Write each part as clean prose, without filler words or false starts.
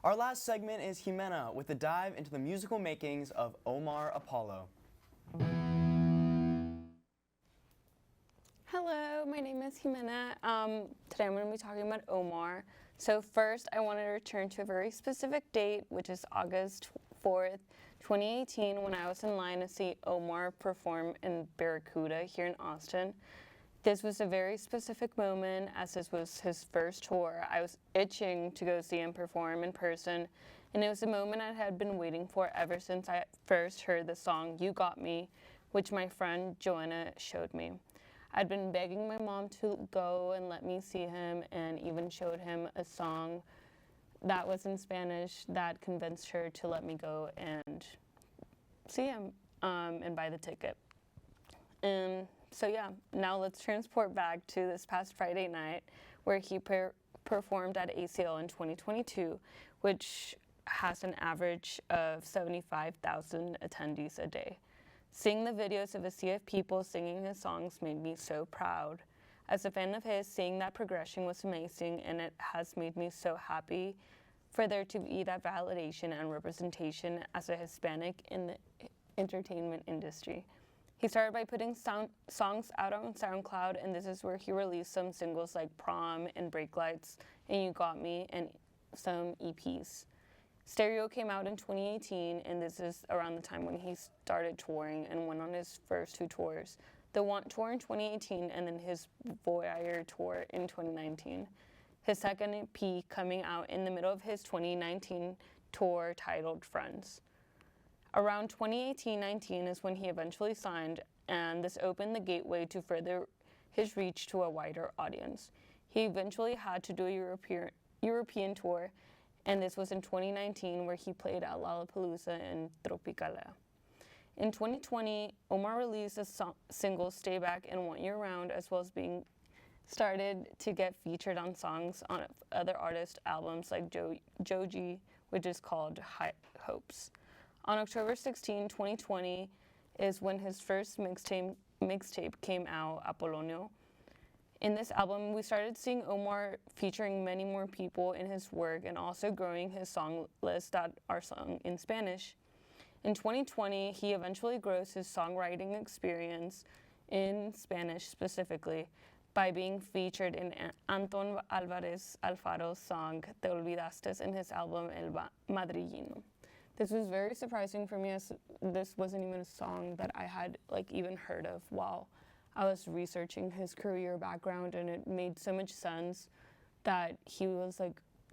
Our last segment is Ximena with a dive into the musical makings of Omar Apollo. Hello, my name is Ximena. Today I'm going to be talking about Omar. So first, I wanted to return to a very specific date, which is August 4th, 2018, when I was in line to see Omar perform in Barracuda here in Austin. This was a very specific moment, as this was his first tour. I was itching to go see him perform in person, and it was a moment I had been waiting for ever since I first heard the song You Got Me, which my friend Joanna showed me. I'd been begging my mom to go and let me see him, and even showed him a song that was in Spanish that convinced her to let me go and see him and buy the ticket. So yeah, now let's transport back to this past Friday night where he performed at ACL in 2022, which has an average of 75,000 attendees a day. Seeing the videos of a sea of people singing his songs made me so proud. As a fan of his, seeing that progression was amazing, and it has made me so happy for there to be that validation and representation as a Hispanic in the entertainment industry. He started by putting songs out on SoundCloud, and this is where he released some singles like Prom and Brake Lights and You Got Me, and some EPs. Stereo came out in 2018, and this is around the time when he started touring and went on his first two tours. The Want Tour in 2018 and then his Voyeur Tour in 2019. His second EP coming out in the middle of his 2019 tour titled Friends. Around 2018-19 is when he eventually signed, and this opened the gateway to further his reach to a wider audience. He eventually had to do a European tour, and this was in 2019 where he played at Lollapalooza and Tropicala. In 2020, Omar released a single Stay Back and Want Year Round, as well as being started to get featured on songs on other artists' albums like Joji, which is called High Hopes. On October 16, 2020 is when his first mixtape came out, Apollo. In this album, we started seeing Omar featuring many more people in his work and also growing his song list that are sung in Spanish. In 2020, he eventually grows his songwriting experience in Spanish specifically by being featured in Anton Álvarez Alfaro's song Te Olvidaste in his album El Madrillino. This was very surprising for me, as this wasn't even a song that I had even heard of while I was researching his career background, and it made so much sense that he was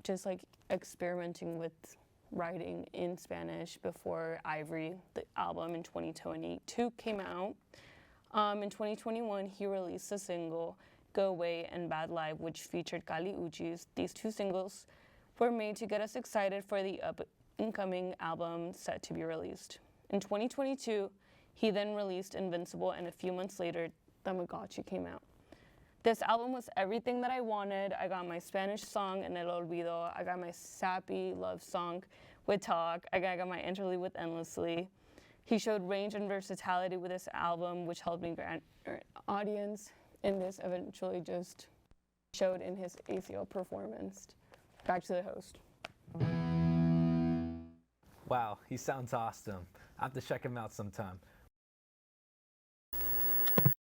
just experimenting with writing in Spanish before Ivory, the album in 2022 came out. In 2021, he released a single, Go Away and Bad Life, which featured Kali Uchis. These two singles were made to get us excited for the incoming album set to be released. In 2022, he then released Invincible, and a few months later, Tamagotchi came out. This album was everything that I wanted. I got my Spanish song, En El Olvido. I got my sappy love song with Talk. I got my interlude with Endlessly. He showed range and versatility with this album, which helped me grant an audience, and this eventually just showed in his ACL performance. Back to the host. Wow, he sounds awesome. I have to check him out sometime.